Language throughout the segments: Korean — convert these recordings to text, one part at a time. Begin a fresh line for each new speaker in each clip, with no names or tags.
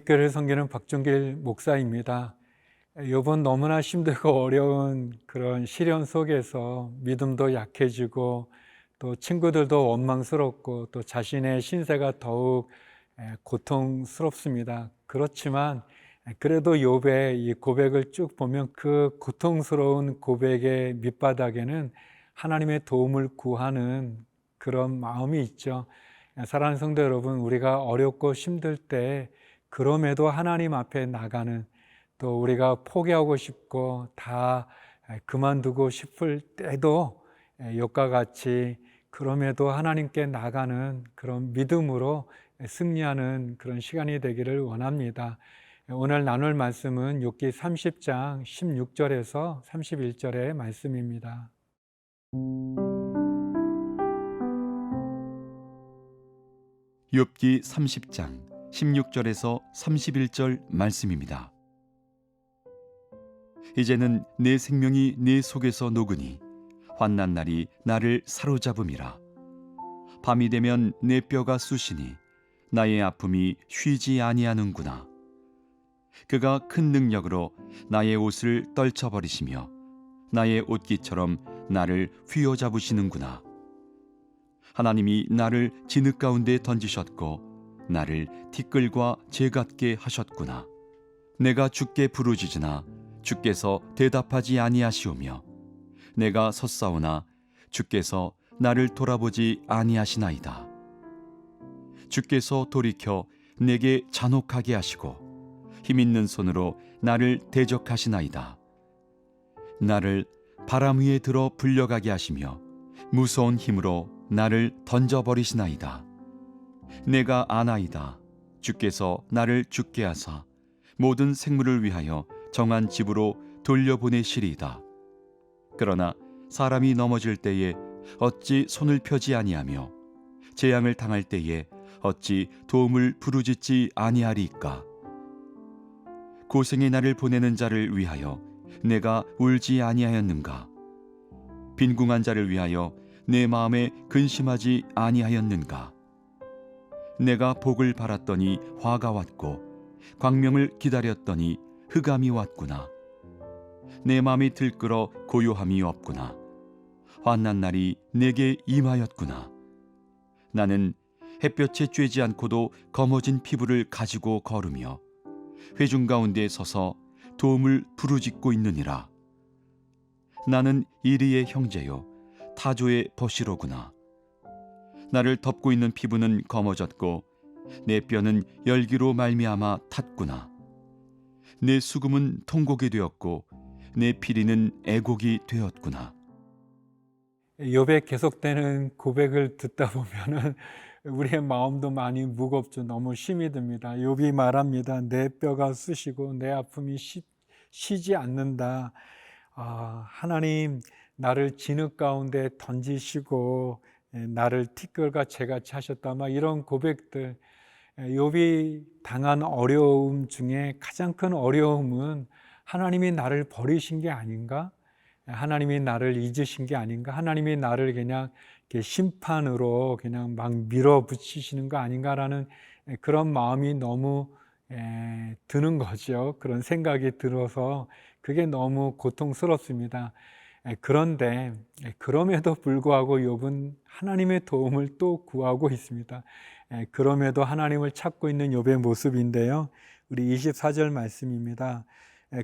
국립교회를 섬기는 박종길 목사입니다. 요번 너무나 힘들고 어려운 그런 시련 속에서 믿음도 약해지고 또 친구들도 원망스럽고 또 자신의 신세가 더욱 고통스럽습니다. 그렇지만 그래도 욥의 이 고백을 쭉 보면 그 고통스러운 고백의 밑바닥에는 하나님의 도움을 구하는 그런 마음이 있죠. 사랑하는 성도 여러분, 우리가 어렵고 힘들 때 그럼에도 하나님 앞에 나가는, 또 우리가 포기하고 싶고 다 그만두고 싶을 때도 욥과 같이 그럼에도 하나님께 나가는 그런 믿음으로 승리하는 그런 시간이 되기를 원합니다. 오늘 나눌 말씀은 욥기 30장 16절에서 31절의 말씀입니다.
욥기 30장 16절에서 31절 말씀입니다. 이제는 내 생명이 내 속에서 녹으니 환난 날이 나를 사로잡음이라. 밤이 되면 내 뼈가 쑤시니 나의 아픔이 쉬지 아니하는구나. 그가 큰 능력으로 나의 옷을 떨쳐버리시며 나의 옷깃처럼 나를 휘어잡으시는구나. 하나님이 나를 진흙 가운데 던지셨고 나를 티끌과 재 같게 하셨구나. 내가 주께 부르짖으나 주께서 대답하지 아니하시오며 내가 섰사오나 주께서 나를 돌아보지 아니하시나이다. 주께서 돌이켜 내게 잔혹하게 하시고 힘있는 손으로 나를 대적하시나이다. 나를 바람 위에 들어 불려가게 하시며 무서운 힘으로 나를 던져버리시나이다. 내가 아나이다. 주께서 나를 죽게 하사 모든 생물을 위하여 정한 집으로 돌려보내시리이다. 그러나 사람이 넘어질 때에 어찌 손을 펴지 아니하며 재앙을 당할 때에 어찌 도움을 부르짖지 아니하리이까. 고생의 날을 보내는 자를 위하여 내가 울지 아니하였는가. 빈궁한 자를 위하여 내 마음에 근심하지 아니하였는가. 내가 복을 바랐더니 화가 왔고 광명을 기다렸더니 흑암이 왔구나. 내 마음이 들끓어 고요함이 없구나. 환난 날이 내게 임하였구나. 나는 햇볕에 쬐지 않고도 검어진 피부를 가지고 걸으며 회중 가운데 서서 도움을 부르짖고 있느니라. 나는 이리의 형제요 타조의 버시로구나. 나를 덮고 있는 피부는 검어졌고 내 뼈는 열기로 말미암아 탔구나. 내 수금은 통곡이 되었고 내 피리는 애곡이 되었구나.
욥의 계속되는 고백을 듣다 보면은 우리의 마음도 많이 무겁죠. 너무 힘이 듭니다. 욥이 말합니다. 내 뼈가 쑤시고 내 아픔이 쉬지 않는다. 하나님, 나를 진흙 가운데 던지시고 나를 티끌과 재같이 하셨다. 막 이런 고백들. 욥이 당한 어려움 중에 가장 큰 어려움은 하나님이 나를 버리신 게 아닌가? 하나님이 나를 잊으신 게 아닌가? 하나님이 나를 그냥 이렇게 심판으로 그냥 막 밀어붙이시는 거 아닌가라는 그런 마음이 너무 드는 거죠. 그런 생각이 들어서 그게 너무 고통스럽습니다. 그런데 그럼에도 불구하고 욥은 하나님의 도움을 또 구하고 있습니다. 그럼에도 하나님을 찾고 있는 욥의 모습인데요. 우리 24절 말씀입니다.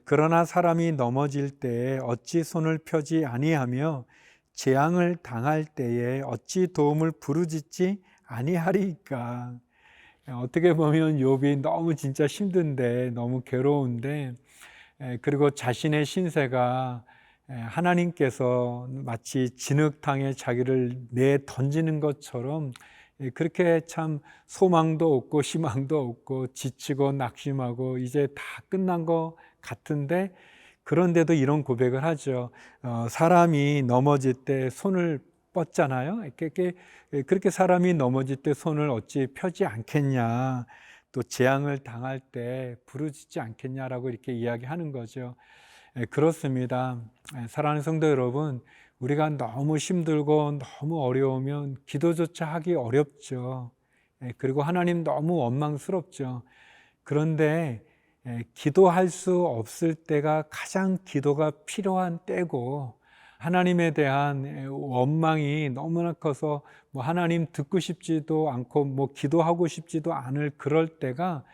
그러나 사람이 넘어질 때에 어찌 손을 펴지 아니하며 재앙을 당할 때에 어찌 도움을 부르짖지 아니하리이까. 어떻게 보면 욥이 너무 진짜 힘든데, 너무 괴로운데, 그리고 자신의 신세가 하나님께서 마치 진흙탕에 자기를 내 던지는 것처럼 그렇게 참 소망도 없고 희망도 없고 지치고 낙심하고 이제 다 끝난 것 같은데, 그런데도 이런 고백을 하죠. 사람이 넘어질 때 손을 뻗잖아요. 그렇게 사람이 넘어질 때 손을 어찌 펴지 않겠냐, 또 재앙을 당할 때 부르짖지 않겠냐라고 이렇게 이야기하는 거죠. 그렇습니다. 사랑하는 성도 여러분, 우리가 너무 힘들고 너무 어려우면 기도조차 하기 어렵죠. 그리고 하나님 너무 원망스럽죠. 그런데 기도할 수 없을 때가 가장 기도가 필요한 때고, 하나님에 대한 원망이 너무나 커서 뭐 하나님 듣고 싶지도 않고 뭐 기도하고 싶지도 않을 그럴 때가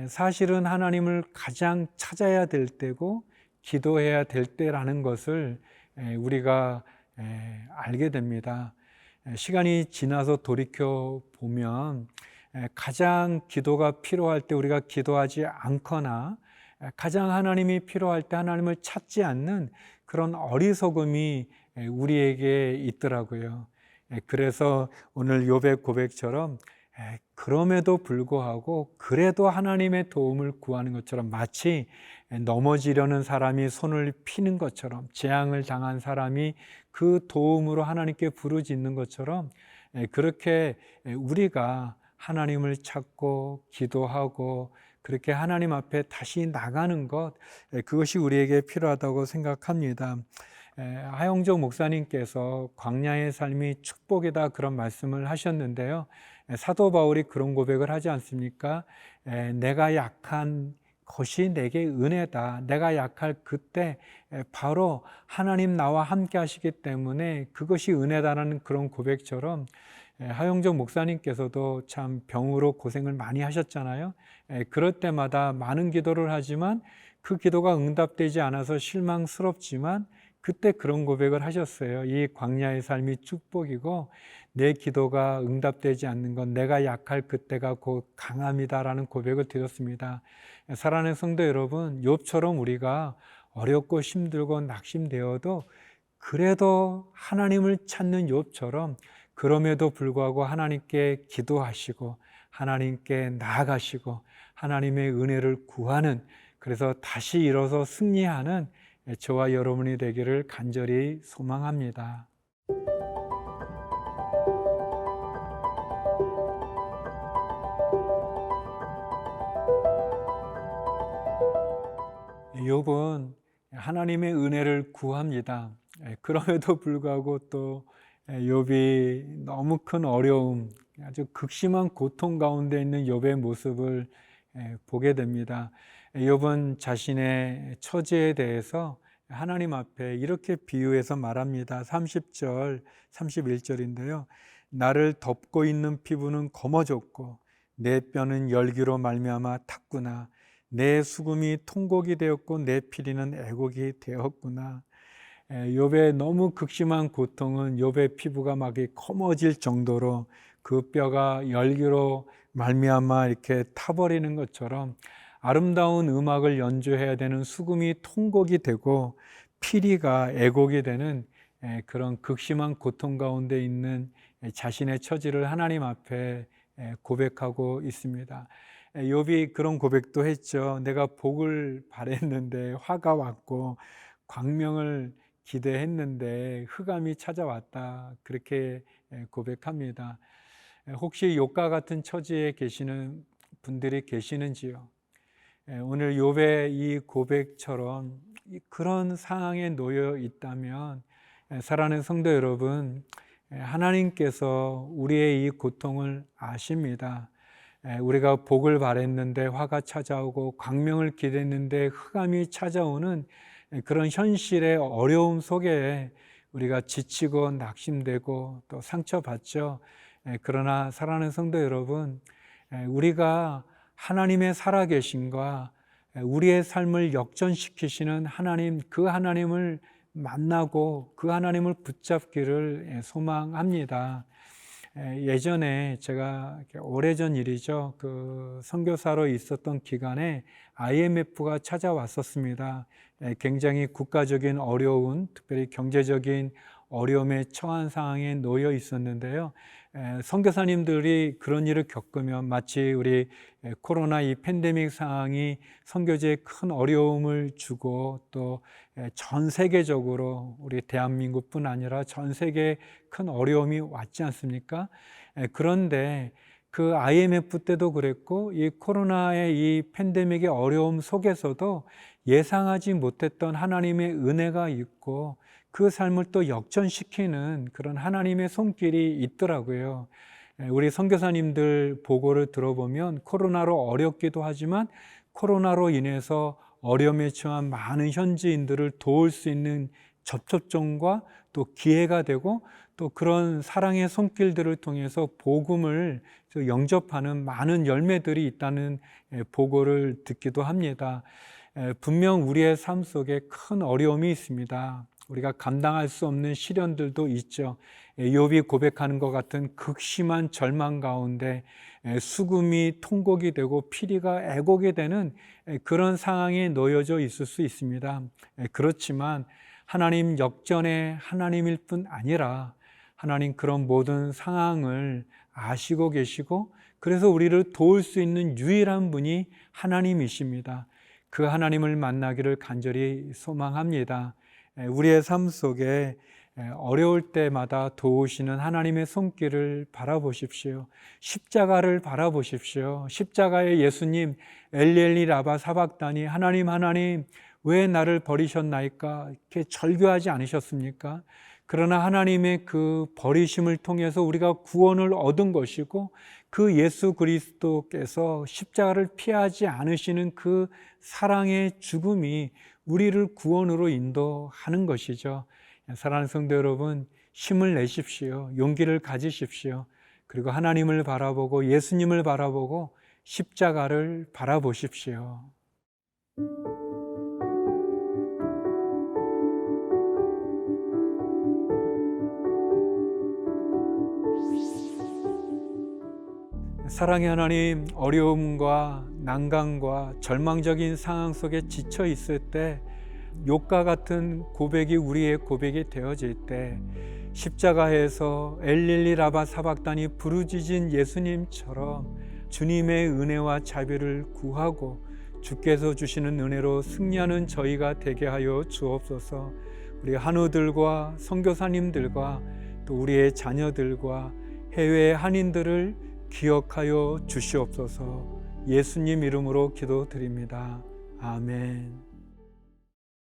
사실은 하나님을 가장 찾아야 될 때고 기도해야 될 때라는 것을 우리가 알게 됩니다. 시간이 지나서 돌이켜 보면 가장 기도가 필요할 때 우리가 기도하지 않거나 가장 하나님이 필요할 때 하나님을 찾지 않는 그런 어리석음이 우리에게 있더라고요. 그래서 오늘 욥의 고백처럼 그럼에도 불구하고 그래도 하나님의 도움을 구하는 것처럼, 마치 넘어지려는 사람이 손을 피는 것처럼, 재앙을 당한 사람이 그 도움으로 하나님께 부르짖는 것처럼, 그렇게 우리가 하나님을 찾고 기도하고 그렇게 하나님 앞에 다시 나가는 것, 그것이 우리에게 필요하다고 생각합니다. 하영조 목사님께서 광야의 삶이 축복이다 그런 말씀을 하셨는데요. 사도 바울이 그런 고백을 하지 않습니까? 내가 약한 것이 내게 은혜다. 내가 약할 그때 바로 하나님 나와 함께 하시기 때문에 그것이 은혜다라는 그런 고백처럼, 하영정 목사님께서도 참 병으로 고생을 많이 하셨잖아요. 그럴 때마다 많은 기도를 하지만 그 기도가 응답되지 않아서 실망스럽지만 그때 그런 고백을 하셨어요. 이 광야의 삶이 축복이고 내 기도가 응답되지 않는 건 내가 약할 그때가 곧 강함이다라는 고백을 드렸습니다. 사랑하는 성도 여러분, 욥처럼 우리가 어렵고 힘들고 낙심되어도 그래도 하나님을 찾는 욥처럼 그럼에도 불구하고 하나님께 기도하시고 하나님께 나아가시고 하나님의 은혜를 구하는, 그래서 다시 일어서 승리하는 저와 여러분이 되기를 간절히 소망합니다. 욥은 하나님의 은혜를 구합니다. 그럼에도 불구하고 또 욥이 너무 큰 어려움, 아주 극심한 고통 가운데 있는 욥의 모습을 보게 됩니다. 욥은 자신의 처지에 대해서 하나님 앞에 이렇게 비유해서 말합니다. 30절, 31절인데요. 나를 덮고 있는 피부는 검어졌고 내 뼈는 열기로 말미암아 탔구나. 내 수금이 통곡이 되었고 내 피리는 애곡이 되었구나. 욥의 너무 극심한 고통은 욥의 피부가 막 검어질 정도로 그 뼈가 열기로 말미암아 이렇게 타버리는 것처럼 아름다운 음악을 연주해야 되는 수금이 통곡이 되고 피리가 애곡이 되는 그런 극심한 고통 가운데 있는 자신의 처지를 하나님 앞에 고백하고 있습니다. 욥이 그런 고백도 했죠. 내가 복을 바랬는데 화가 왔고 광명을 기대했는데 흑암이 찾아왔다. 그렇게 고백합니다. 혹시 욥과 같은 처지에 계시는 분들이 계시는지요? 오늘 욥의 이 고백처럼 그런 상황에 놓여 있다면, 사랑하는 성도 여러분, 하나님께서 우리의 이 고통을 아십니다. 우리가 복을 바랬는데 화가 찾아오고 광명을 기대했는데 흑암이 찾아오는 그런 현실의 어려움 속에 우리가 지치고 낙심되고 또 상처받죠. 그러나 사랑하는 성도 여러분, 우리가 하나님의 살아계심과 우리의 삶을 역전시키시는 하나님, 그 하나님을 만나고 그 하나님을 붙잡기를 소망합니다. 예전에 제가 오래전 일이죠. 그 선교사로 있었던 기간에 IMF가 찾아왔었습니다. 굉장히 국가적인 어려운, 특별히 경제적인 어려움에 처한 상황에 놓여 있었는데요. 선교사님들이 그런 일을 겪으면 마치 우리 코로나 이 팬데믹 상황이 선교제에 큰 어려움을 주고 또 전 세계적으로 우리 대한민국뿐 아니라 전 세계에 큰 어려움이 왔지 않습니까? 그런데 그 IMF 때도 그랬고 이 코로나의 이 팬데믹의 어려움 속에서도 예상하지 못했던 하나님의 은혜가 있고 그 삶을 또 역전시키는 그런 하나님의 손길이 있더라고요. 우리 선교사님들 보고를 들어보면 코로나로 어렵기도 하지만 코로나로 인해서 어려움에 처한 많은 현지인들을 도울 수 있는 접촉점과 또 기회가 되고 또 그런 사랑의 손길들을 통해서 복음을 영접하는 많은 열매들이 있다는 보고를 듣기도 합니다. 분명 우리의 삶 속에 큰 어려움이 있습니다. 우리가 감당할 수 없는 시련들도 있죠. 욥이 고백하는 것 같은 극심한 절망 가운데 수금이 통곡이 되고 피리가 애곡이 되는 그런 상황에 놓여져 있을 수 있습니다. 그렇지만 하나님 역전의 하나님일 뿐 아니라 하나님 그런 모든 상황을 아시고 계시고 그래서 우리를 도울 수 있는 유일한 분이 하나님이십니다. 그 하나님을 만나기를 간절히 소망합니다. 우리의 삶 속에 어려울 때마다 도우시는 하나님의 손길을 바라보십시오. 십자가를 바라보십시오. 십자가의 예수님, 엘리엘리 라바 사박다니, 하나님 하나님 왜 나를 버리셨나이까? 이렇게 절규하지 않으셨습니까? 그러나 하나님의 그 버리심을 통해서 우리가 구원을 얻은 것이고 그 예수 그리스도께서 십자가를 피하지 않으시는 그 사랑의 죽음이 우리를 구원으로 인도하는 것이죠. 사랑하는 성도 여러분, 힘을 내십시오. 용기를 가지십시오. 그리고 하나님을 바라보고 예수님을 바라보고 십자가를 바라보십시오. 사랑의 하나님, 어려움과 난강과 절망적인 상황 속에 지쳐 있을 때 욥과 같은 고백이 우리의 고백이 되어질 때 십자가에서 엘릴리 라바 사박단이 부르짖은 예수님처럼 주님의 은혜와 자비를 구하고 주께서 주시는 은혜로 승리하는 저희가 되게 하여 주옵소서. 우리 한우들과 선교사님들과 또 우리의 자녀들과 해외 한인들을 기억하여 주시옵소서. 예수님 이름으로 기도드립니다. 아멘.